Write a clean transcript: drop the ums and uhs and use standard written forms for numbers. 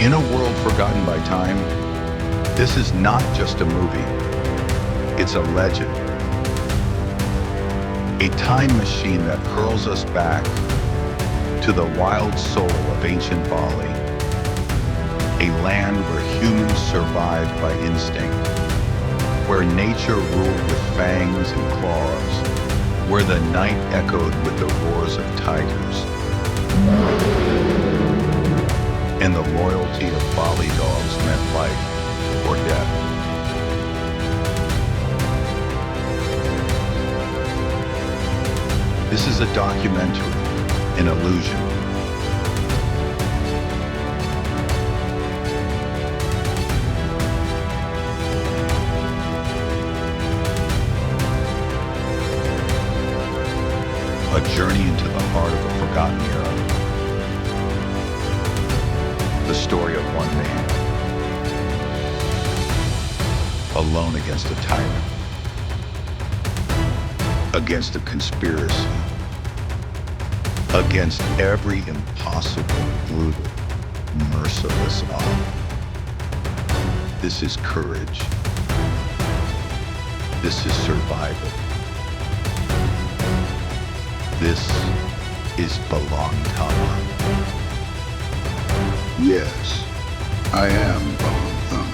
In a world forgotten by time, this is not just a movie, it's a legend. A time machine that hurls us back to the wild soul of ancient Bali, a land where humans survived by instinct, where nature ruled with fangs and claws, where the night echoed with the roars of tigers, and the loyalty of Bali dogs meant life or death. This is a documentary, an illusion. A journey into the heart of a forgotten era. The story of one man, alone against a tyrant, against a conspiracy, against every impossible, brutal, merciless odds. This is courage. This is survival. This is Balang Tamak. Yes, I am Balang.